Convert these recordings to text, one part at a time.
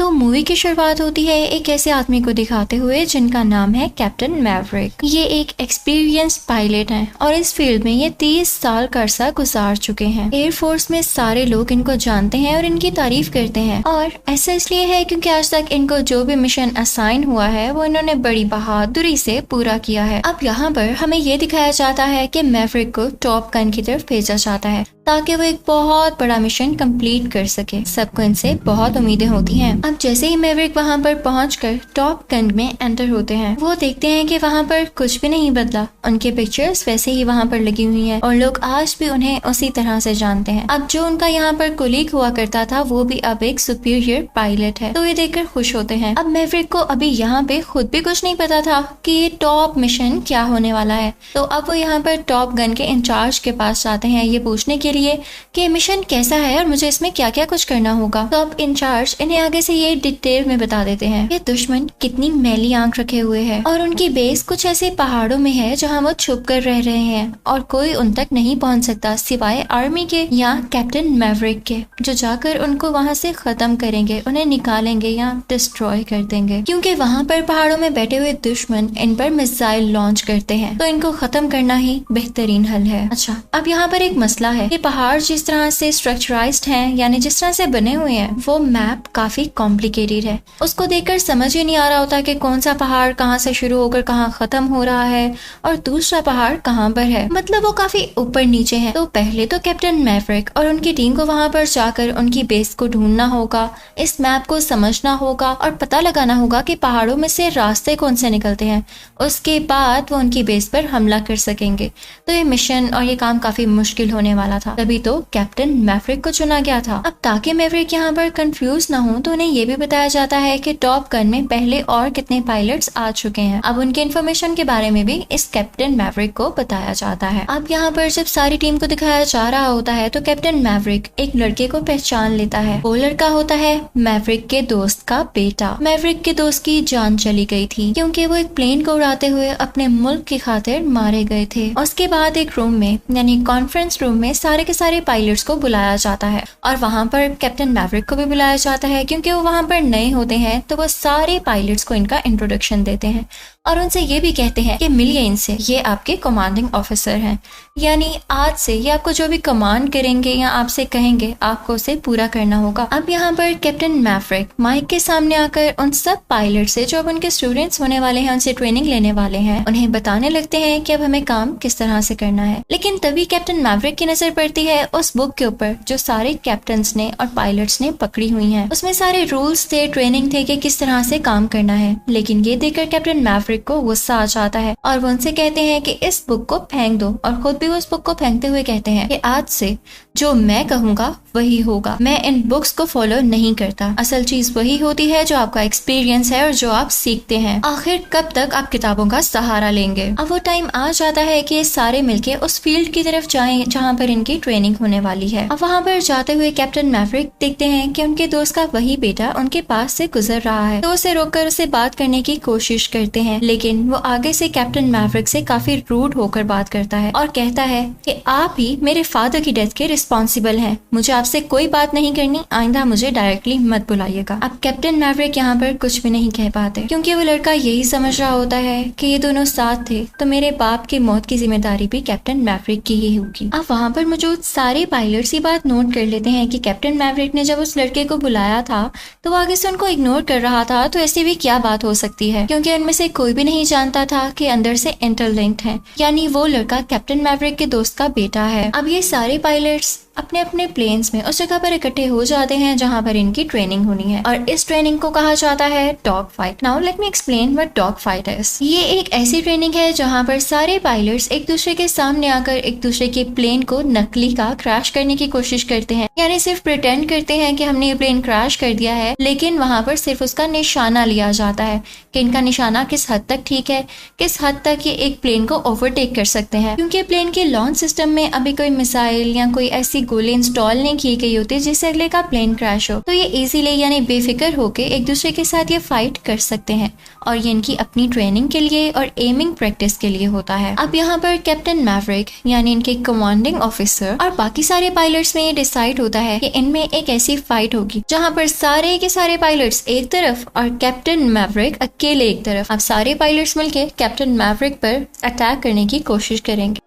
तो मूवी की शुरुआत होती है एक ऐसे आदमी को दिखाते हुए जिनका नाम है कैप्टन मैवरिक। ये एक एक्सपीरियंस पायलट हैं और इस फील्ड में ये 30 साल का अरसा गुजार चुके हैं। एयरफोर्स में सारे लोग इनको जानते हैं और इनकी तारीफ करते हैं, और ऐसा इसलिए है क्योंकि आज तक इनको जो भी मिशन असाइन हुआ है वो इन्होंने बड़ी बहादुरी से पूरा किया है। अब यहाँ पर हमें ये दिखाया जाता है कि मैवरिक को टॉप गन की तरफ भेजा जाता है ताकि वो एक बहुत बड़ा मिशन कंप्लीट कर सके। सबको इनसे बहुत उम्मीदें होती हैं। अब जैसे ही मैवरिक वहाँ पर पहुंचकर टॉप गन में एंटर होते हैं, वो देखते हैं कि वहाँ पर कुछ भी नहीं बदला। उनके पिक्चर्स वैसे ही वहाँ पर लगी हुई हैं और लोग आज भी उन्हें उसी तरह से जानते हैं। अब जो उनका यहाँ पर कोलीग हुआ करता था वो भी अब एक सुपीरियर पायलट है, तो ये देखकर खुश होते हैं। अब मैवरिक को अभी यहाँ पे खुद भी कुछ नहीं पता था कि ये टॉप मिशन क्या होने वाला है, तो अब वो यहाँ पर टॉप गन के इंचार्ज के पास जाते हैं ये पूछने के लिए कि मिशन कैसा है और मुझे इसमें क्या क्या कुछ करना होगा। तो अब इंचार्ज इन्हें आगे से ये डिटेल में बता देते हैं कि दुश्मन कितनी मैली आंख रखे हुए है और उनकी बेस कुछ ऐसे पहाड़ों में है जहाँ वो छुप कर रह रहे हैं और कोई उन तक नहीं पहुँच सकता सिवाय आर्मी के या कैप्टन मैवरिक के, जो जाकर उनको वहाँ से खत्म करेंगे, उन्हें निकालेंगे या डिस्ट्रॉय कर देंगे, क्योंकि वहाँ पर पहाड़ों में बैठे हुए दुश्मन इन पर मिसाइल लॉन्च करते हैं, तो इनको खत्म करना ही बेहतरीन हल है। अच्छा, अब यहाँ पर एक मसला है, पहाड़ जिस तरह से स्ट्रक्चराइज्ड हैं, यानी जिस तरह से बने हुए हैं, वो मैप काफी कॉम्प्लिकेटेड है। उसको देखकर समझ ही नहीं आ रहा होता कि कौन सा पहाड़ कहाँ से शुरू होकर कहाँ खत्म हो रहा है और दूसरा पहाड़ कहाँ पर है, मतलब वो काफी ऊपर नीचे है। तो पहले तो कैप्टन मैवरिक और उनकी टीम को वहाँ पर जाकर उनकी बेस को ढूंढना होगा, इस मैप को समझना होगा और पता लगाना होगा कि पहाड़ों में से रास्ते कौन से निकलते हैं। उसके बाद वो उनकी बेस पर हमला कर सकेंगे। तो ये मिशन और ये काम काफी मुश्किल होने वाला था, तभी तो कैप्टन मैवरिक को चुना गया था। अब ताकि मैवरिक यहाँ पर कंफ्यूज ना हो तो उन्हें ये भी बताया जाता है कि टॉप गन में पहले और कितने पायलट्स आ चुके हैं। अब उनके इन्फॉर्मेशन के बारे में भी इस कैप्टन मैवरिक को बताया जाता है। अब यहाँ पर जब सारी टीम को दिखाया जा रहा होता है तो कैप्टन मैवरिक एक लड़के को पहचान लेता है। वो लड़का होता है मैवरिक के दोस्त का बेटा। मैवरिक के दोस्त की जान चली गई थी क्योंकि वो एक प्लेन को उड़ाते हुए अपने मुल्क की खातिर मारे गए थे। उसके बाद एक रूम में यानी कॉन्फ्रेंस रूम में सारे के सारे पायलट्स को बुलाया जाता है और वहाँ पर कैप्टन मैवरिक को भी बुलाया जाता है क्योंकि वो वहाँ पर नए होते हैं, तो वो सारे पायलट्स को इनका इंट्रोडक्शन देते हैं और उनसे ये भी कहते हैं कि मिलिए इनसे, ये आपके कमांडिंग ऑफिसर हैं, यानी आज से ये आपको जो भी कमांड करेंगे या आपसे कहेंगे आपको उसे पूरा करना होगा। अब यहाँ पर कैप्टन मैवरिक माइक के सामने आकर उन सब पायलट से जो अब उनके स्टूडेंट्स होने वाले हैं, उनसे ट्रेनिंग लेने वाले हैं, उन्हें बताने लगते हैं कि अब हमें काम किस तरह से करना है। लेकिन तभी कैप्टन मैवरिक की नजर पड़ती है उस बुक के ऊपर जो सारे कैप्टन्स ने और पायलट्स ने पकड़ी हुई है। उसमें सारे रूल्स थे, ट्रेनिंग थे कि किस तरह से काम करना है। लेकिन ये देखकर कैप्टन मैवरिक को गुस्सा आ जाता है और वो उनसे कहते हैं कि इस बुक को फेंक दो, और खुद भी वो उस बुक को फेंकते हुए कहते हैं कि आज से जो मैं कहूँगा वही होगा, मैं इन बुक्स को फॉलो नहीं करता। असल चीज वही होती है जो आपका एक्सपीरियंस है और जो आप सीखते हैं। आखिर कब तक आप किताबों का सहारा लेंगे। अब वो टाइम आ जाता है कि सारे मिलके उस फील्ड की तरफ जाएं जहाँ पर इनकी ट्रेनिंग होने वाली है। अब वहाँ पर जाते हुए कैप्टन मैवरिक देखते हैं कि उनके दोस्त का वही बेटा उनके पास से गुजर रहा है, तो उसे रोककर उसे बात करने की कोशिश करते हैं, लेकिन वो आगे से कैप्टन मैवरिक से काफी रूड होकर बात करता है और कहता है कि आप ही मेरे फादर की डेथ के रिस्पॉन्सिबल हैं, मुझे आपसे कोई बात नहीं करनी, आइंदा मुझे डायरेक्टली मत बुलाइएगा। अब कैप्टन मैवरिक यहाँ पर कुछ भी नहीं कह पाते क्योंकि वो लड़का यही समझ रहा होता है कि ये दोनों साथ थे तो मेरे बाप की मौत की जिम्मेदारी भी कैप्टन मैवरिक की ही होगी। अब वहाँ पर मौजूद सारे पायलट्स ये बात नोट कर लेते हैं कि कैप्टन मैवरिक ने जब उस लड़के को बुलाया था तो वो आगे से उनको इग्नोर कर रहा था, तो ऐसी भी क्या बात हो सकती है क्योंकि उनमें से कोई भी नहीं जानता था कि अंदर से इंटरलिंक्ड है, यानी वो लड़का कैप्टन मैवरिक के दोस्त का बेटा है। अब ये सारे पायलट्स अपने अपने प्लेन्स में उस जगह पर इकट्ठे हो जाते हैं जहां पर इनकी ट्रेनिंग होनी है और इस ट्रेनिंग को कहा जाता है dog fight. Now let me explain what dog fight is. ये एक ऐसी ट्रेनिंग है जहां पर सारे पायलट्स एक दूसरे के सामने आकर एक दूसरे के प्लेन को नकली का क्रैश करने की कोशिश करते हैं, यानी सिर्फ प्रिटेंड करते हैं कि हमने ये प्लेन क्रैश कर दिया है, लेकिन वहां पर सिर्फ उसका निशाना लिया जाता है कि इनका निशाना किस हद हद तक ठीक है, किस हद तक ये एक प्लेन को ओवरटेक कर सकते हैं, क्योंकि प्लेन के लॉन्च सिस्टम में अभी कोई मिसाइल या कोई ऐसी गोली इंस्टॉल नहीं की गई होती जिससे अगले का प्लेन क्रैश हो। तो ये इजीली यानी बेफिक्र होके एक दूसरे के साथ ये फाइट कर सकते हैं और ये इनकी अपनी ट्रेनिंग के लिए और एमिंग प्रैक्टिस के लिए होता है। अब यहाँ पर कैप्टन मैवरिक यानी इनके कमांडिंग ऑफिसर और बाकी सारे पायलट्स में ये डिसाइड होता है कि इनमें एक ऐसी फाइट होगी जहाँ पर सारे के सारे पायलट्स एक तरफ और कैप्टन मैवरिक अकेले एक तरफ। अब सारे पायलट्स मिलके कैप्टन मैवरिक पर अटैक करने की कोशिश करेंगे।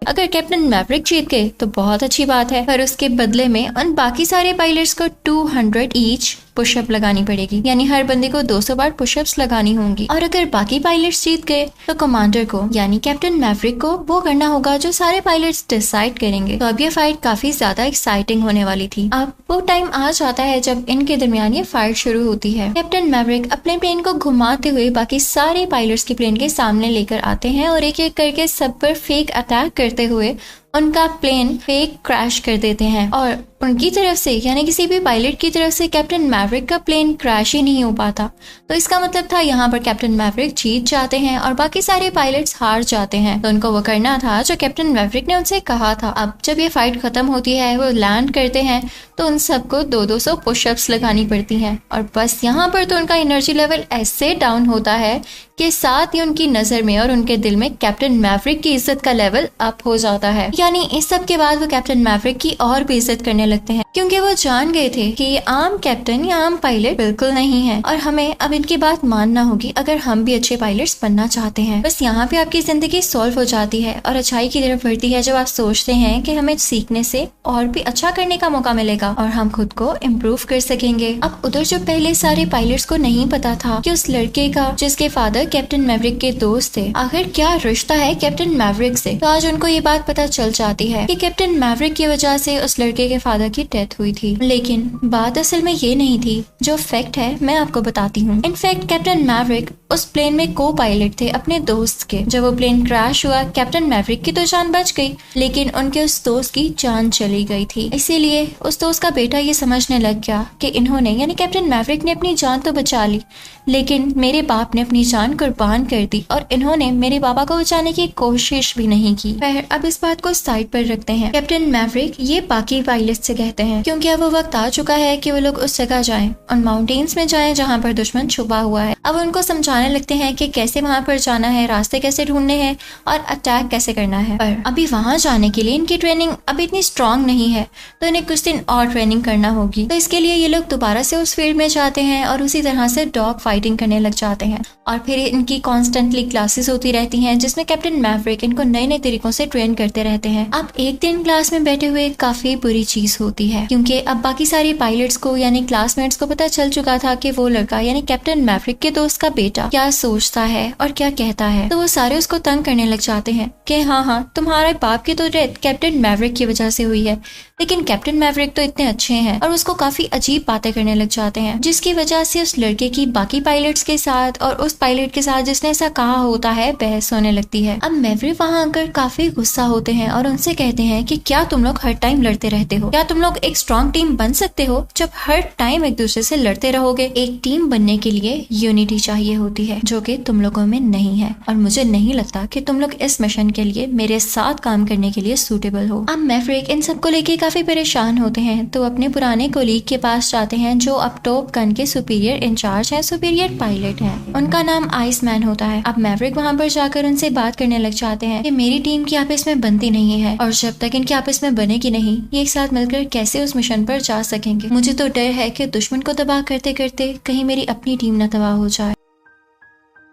अगर कैप्टन मैवरिक जीत गए तो बहुत अच्छी बात है, पर उसके बदले में उन बाकी सारे पायलट्स को 200 ईच पुशअप लगानी पड़ेगी, यानी हर बंदे को 200 बार पुशअप्स लगानी होंगी। और अगर बाकी पायलट्स जीत गए तो कमांडर को यानी कैप्टन मैवरिक को वो करना होगा जो सारे पायलट्स डिसाइड करेंगे। तो अब ये फाइट काफी ज्यादा एक्साइटिंग होने वाली थी। अब वो टाइम आ जाता है जब इनके दरमियान ये फाइट शुरू होती है। कैप्टन मैवरिक अपने प्लेन को घुमाते हुए बाकी सारे पायलट्स के प्लेन के सामने लेकर आते हैं और एक एक करके सब पर फेक अटैक करते हुए उनका प्लेन फेक क्रैश कर देते हैं। और उनकी तरफ से यानी किसी भी पायलट की तरफ से कैप्टन मैवरिक का प्लेन क्रैश ही नहीं हो पाता। तो इसका मतलब था यहाँ पर कैप्टन मैवरिक जीत जाते हैं और बाकी सारे पायलट्स हार जाते हैं। तो उनको वो करना था जो कैप्टन मैवरिक ने उनसे कहा था। अब जब ये फाइट खत्म होती है, वो लैंड करते हैं तो उन सबको 200 पुशअप्स लगानी पड़ती हैं। और बस यहाँ पर तो उनका एनर्जी लेवल ऐसे डाउन होता है कि साथ ही उनकी नजर में और उनके दिल में कैप्टन मैवरिक की इज्जत का लेवल अप हो जाता है। यानी इस सब के बाद वो कैप्टन मैवरिक की और भी इज्जत करने लगते हैं, क्योंकि वो जान गए थे कि ये आम कैप्टन या आम पायलट बिल्कुल नहीं है और हमें अब इनकी बात मानना होगी अगर हम भी अच्छे पायलट्स बनना चाहते हैं। बस यहाँ पे आपकी जिंदगी सॉल्व हो जाती है और अच्छाई की तरफ बढ़ती है जब आप सोचते हैं कि हमें सीखने से और भी अच्छा करने का मौका मिलेगा और हम खुद को इम्प्रूव कर सकेंगे। अब उधर जो पहले सारे पायलट्स को नहीं पता था कि उस लड़के का जिसके फादर कैप्टन मैवरिक के दोस्त थे, आखिर क्या रिश्ता है कैप्टन मैवरिक से, तो आज उनको ये बात पता चल जाती है कि कैप्टन मैवरिक की वजह से उस लड़के के फादर की डेथ हुई थी। लेकिन बात असल में ये नहीं थी, जो फैक्ट है मैं आपको बताती हूँ। इनफैक्ट कैप्टन मैवरिक उस प्लेन में को पायलट थे अपने दोस्त के। जब वो प्लेन क्रैश हुआ, कैप्टन मैवरिक की तो जान बच गई, लेकिन उनके उस दोस्त की जान चली गई थी। इसीलिए उस दोस्त का बेटा ये समझने लग गया कि इन्होंने यानी कैप्टन मैवरिक ने अपनी जान तो बचा ली, लेकिन मेरे बाप ने अपनी जान कुर्बान कर दी और इन्होंने मेरे बाबा को बचाने की कोशिश भी नहीं की। पर अब इस बात को साइड पर रखते हैं। कैप्टन मैवरिक ये बाकी पायलट से कहते हैं क्योंकि अब वो वक्त आ चुका है कि वो लोग उस जगह जाएं, उन माउंटेन्स में जाएं जहाँ पर दुश्मन छुपा हुआ है। अब उनको समझाने लगते हैं कि कैसे वहाँ पर जाना है, रास्ते कैसे ढूंढने हैं और अटैक कैसे करना है। पर अभी वहाँ जाने के लिए इनकी ट्रेनिंग अभी इतनी स्ट्रांग नहीं है, तो इन्हें कुछ दिन और ट्रेनिंग करना होगी। तो इसके लिए ये लोग दोबारा से उस फील्ड में जाते हैं और उसी तरह से डॉग फाइटिंग करने लग जाते हैं। और फिर इनकी कॉन्स्टेंटली क्लासेस होती रहती हैं जिसमें कैप्टन मैवरिक इनको नए नए तरीकों से ट्रेन करते रहते हैं। अब एक दिन क्लास में बैठे हुए काफी बुरी चीज होती है, क्योंकि अब बाकी सारे पायलट्स को यानी क्लासमेट्स को पता चल चुका था कि वो लड़का यानी कैप्टन मैवरिक के दोस्त का बेटा क्या सोचता है और क्या कहता है। तो वो सारे उसको तंग करने लग जाते हैं कि हाँ तुम्हारे बाप की तो डेथ कैप्टन मैवरिक की वजह से हुई है, लेकिन कैप्टन मैवरिक तो इतने अच्छे हैं। और उसको काफी अजीब बातें करने लग जाते हैं, जिसकी वजह से उस लड़के की बाकी पायलट्स के साथ और उस पायलट के साथ जिसने ऐसा कहा होता है बहस होने लगती है। अब मैवरिक वहाँ आकर काफी गुस्सा होते हैं और उनसे कहते हैं कि क्या तुम लोग हर टाइम लड़ते रहते हो? क्या तुम लोग एक स्ट्रॉन्ग टीम बन सकते हो जब हर टाइम एक दूसरे से लड़ते रहोगे? एक टीम बनने के लिए यूनिटी चाहिए होती है, जो कि तुम लोगों में नहीं है और मुझे नहीं लगता कि तुम लोग इस मिशन के लिए मेरे साथ काम करने के लिए सूटेबल हो। अब मैवरिक इन सबको लेके काफी परेशान होते हैं, तो अपने पुराने कोलीग के पास जाते हैं जो अब टॉप गन के सुपीरियर इंचार्ज है, सुपीरियर पायलट है। उनका नाम आइसमैन होता है। अब मैवरिक वहाँ पर जाकर उनसे बात करने लग जाते हैं कि मेरी टीम की आपस में बनती नहीं है और जब तक इनकी आपस में बनेगी नहीं, ये एक साथ मिलकर कैसे उस मिशन पर जा सकेंगे। मुझे तो डर है कि दुश्मन को तबाह करते करते कहीं मेरी अपनी टीम न तबाह हो जाए।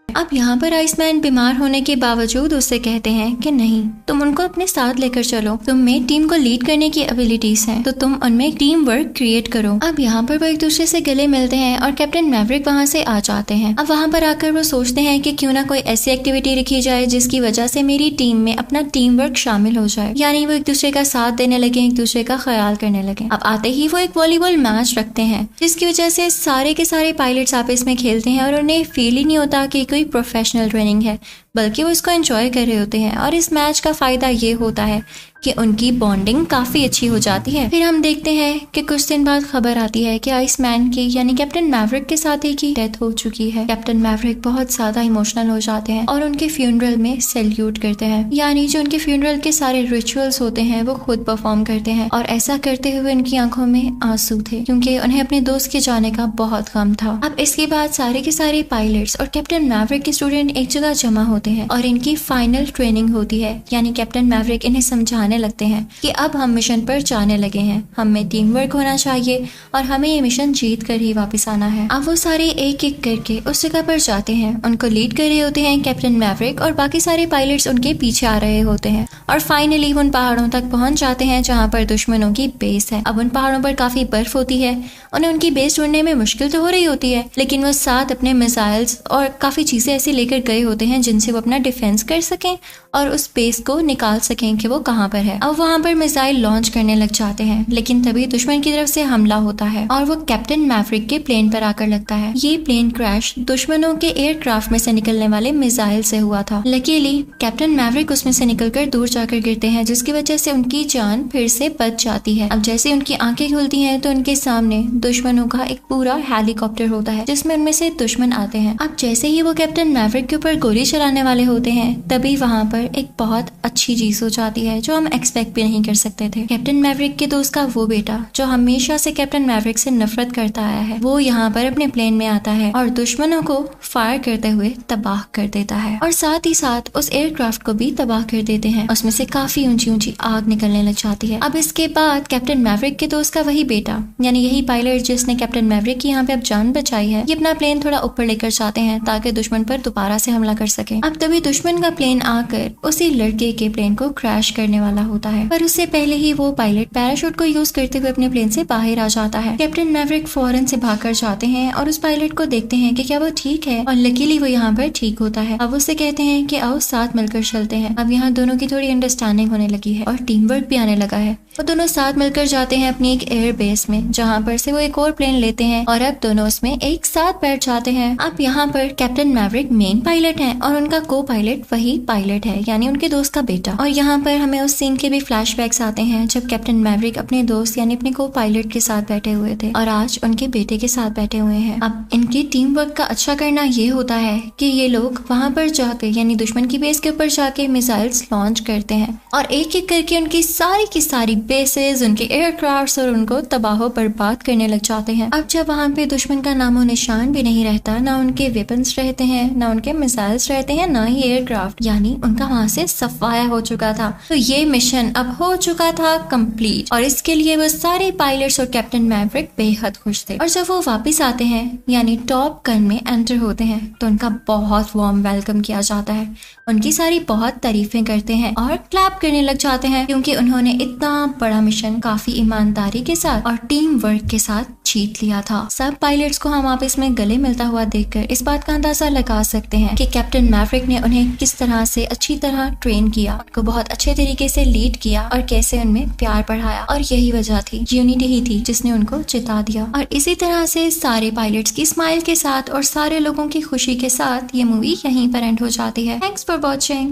अब यहाँ पर आइसमैन बीमार होने के बावजूद उससे कहते हैं कि नहीं, तुम उनको अपने साथ लेकर चलो, तुम में टीम को लीड करने की एबिलिटीज हैं, तो तुम उनमें टीम वर्क क्रिएट करो। अब यहाँ पर वो एक दूसरे से गले मिलते हैं और कैप्टन मैवरिक वहाँ से आ जाते हैं। अब वहाँ पर आकर वो सोचते हैं कि क्यों ना कोई ऐसी एक्टिविटी रखी जाए जिसकी वजह से मेरी टीम में अपना टीम वर्क शामिल हो जाए, यानी वो एक दूसरे का साथ देने लगे, एक दूसरे का ख्याल करने लगे। अब आते ही वो एक वॉलीबॉल मैच रखते हैं, जिसकी वजह से सारे के सारे पायलट्स आपस में खेलते हैं और उन्हें फील ही नहीं होता कि कोई प्रोफेशनल ट्रेनिंग है, बल्कि वो इसको एंजॉय कर रहे होते हैं। और इस मैच का फायदा ये होता है कि उनकी बॉन्डिंग काफी अच्छी हो जाती है। फिर हम देखते हैं कि कुछ दिन बाद खबर आती है कि आइसमैन की यानी कैप्टन मैवरिक के साथी की डेथ हो चुकी है। कैप्टन मैवरिक बहुत ज्यादा इमोशनल हो जाते हैं और उनके फ्यूनरल में सैल्यूट करते हैं, यानी जो उनके फ्यूनरल के सारे रिचुअल्स होते हैं वो खुद परफॉर्म करते हैं। और ऐसा करते हुए उनकी आंखों में आंसू थे, क्योंकि उन्हें अपने दोस्त के जाने का बहुत गम था। अब इसके बाद सारे के सारे पायलट्स और कैप्टन मैवरिक के स्टूडेंट एक जगह जमा होते हैं और इनकी फाइनल ट्रेनिंग होती है। यानी कैप्टन मैवरिक इन्हें समझाने लगते हैं कि अब हम मिशन पर जाने लगे हैं, हम में टीम वर्क होना चाहिए और हमें ये मिशन जीत कर ही वापस आना है। अब वो सारे एक एक करके उस जगह पर जाते हैं। उनको लीड कर रहे होते हैं कैप्टन मैवरिक और बाकी सारे पायलट्स उनके पीछे आ रहे होते हैं। और फाइनली उन पहाड़ों तक पहुंच जाते हैं जहां पर दुश्मनों की बेस है। अब उन पहाड़ों पर काफी बर्फ होती है, उन्हें उनकी बेस ढूंढने में मुश्किल तो हो रही होती है, लेकिन वो साथ अपने मिसाइल्स और काफी चीजें ऐसे लेकर गए होते हैं जिनसे वो अपना डिफेंस कर सकें और उस बेस को निकाल सकें कि वो कहाँ पर है। अब वहां पर मिसाइल लॉन्च करने लग जाते हैं, लेकिन तभी दुश्मन की तरफ से हमला होता है और वो कैप्टन मैवरिक के प्लेन पर आकर लगता है। ये प्लेन क्रैश दुश्मनों के एयरक्राफ्ट में से निकलने वाले मिसाइल से हुआ था। लकीली कैप्टन मैवरिक उसमें से निकलकर दूर जाकर गिरते हैं, जिसकी वजह से उनकी जान फिर से बच जाती है। अब जैसे उनकी आंखें खुलती हैं तो उनके सामने दुश्मनों का एक पूरा हेलीकॉप्टर होता है जिसमें उनमें से दुश्मन आते हैं। अब जैसे ही वो कैप्टन मैवरिक के ऊपर गोली चलाने वाले होते हैं, तभी वहां पर एक बहुत अच्छी चीज हो जाती है जो हम एक्सपेक्ट भी नहीं कर सकते थे। कैप्टन मैवरिक के दोस्त का वो बेटा जो हमेशा से कैप्टन मैवरिक से नफरत करता आया है, वो यहाँ पर अपने प्लेन में आता है और दुश्मनों को फायर करते हुए तबाह कर देता है और साथ ही साथ उस एयरक्राफ्ट को भी तबाह कर देते हैं। उसमें से काफी ऊंची ऊंची आग निकलने लग जाती है। अब इसके बाद कैप्टन मैवरिक के दोस्त का वही बेटा यानी यही पायलट जिसने कैप्टन मैवरिक की यहाँ पे अब जान बचाई है, ये अपना प्लेन थोड़ा ऊपर लेकर जाते हैं ताकि दुश्मन पर दोबारा से हमला कर सके। अब तभी दुश्मन का प्लेन आकर उसी लड़के के प्लेन को क्रैश करने वाला होता है, पर उससे पहले ही वो पायलट पैराशूट को यूज करते हुए अपने प्लेन से बाहर आ जाता है। कैप्टन मैवरिक फौरन से भागकर जाते हैं और उस पायलट को देखते हैं कि क्या वो ठीक है, और लकीली वो यहाँ पर ठीक होता है। अब उससे कहते हैं कि आओ साथ मिलकर चलते हैं। अब यहाँ दोनों की थोड़ी अंडरस्टैंडिंग होने लगी है और टीम वर्क भी आने लगा है। वो दोनों साथ मिलकर जाते हैं अपनी एक एयर बेस में, जहाँ पर से वो एक और प्लेन लेते हैं और अब दोनों उसमें एक साथ बैठ जाते हैं। अब यहाँ पर कैप्टन मैवरिक मेन पायलट हैं और उनका को पायलट वही पायलट है यानी उनके दोस्त का बेटा। और यहाँ पर हमें उस सीन के भी फ्लैशबैक्स आते हैं जब कैप्टन मैवरिक अपने दोस्त यानी अपने को पायलट के साथ बैठे हुए थे और आज उनके बेटे के साथ बैठे हुए हैं। अब इनकी टीम वर्क का अच्छा करना ये होता है कि ये लोग वहां पर जाके यानी दुश्मन की बेस के ऊपर जाके मिसाइल्स लॉन्च करते हैं और एक एक करके उनकी सारी की सारी बेसेस, उनके एयरक्राफ्ट और उनको तबाह बर्बाद करने लग जाते हैं। अब जब वहां पे दुश्मन का नामो निशान भी नहीं रहता, ना उनके वेपन्स रहते हैं, ना उनके मिसाइल्स रहते हैं, ना ही एयरक्राफ्ट, यानी उनका वहां से सफाया हो चुका था। तो ये मिशन अब हो चुका था कंप्लीट और इसके लिए वो सारे पायलट्स और कैप्टन मैवरिक बेहद खुश थे। और जब वो वापस आते हैं यानी टॉप गन में एंटर होते हैं तो उनका बहुत वार्म वेलकम किया जाता है। उनकी सारी बहुत तारीफें करते हैं और क्लैप करने लग जाते हैं क्योंकि उन्होंने इतना बड़ा मिशन काफी ईमानदारी के साथ और टीम वर्क के साथ जीत लिया था। सब पायलट्स को हम आपस में गले मिलता हुआ देखकर इस बात का अंदाजा लगा सकते हैं कि कैप्टन मैवरिक ने उन्हें किस तरह से अच्छी तरह ट्रेन किया, उनको बहुत अच्छे तरीके से लीड किया और कैसे उनमें प्यार बढ़ाया। और यही वजह थी, यूनिटी ही थी जिसने उनको जिता दिया। और इसी तरह से सारे पायलट्स की स्माइल के साथ और सारे लोगों की खुशी के साथ ये मूवी यहीं पर एंड हो जाती है। Thanks for watching.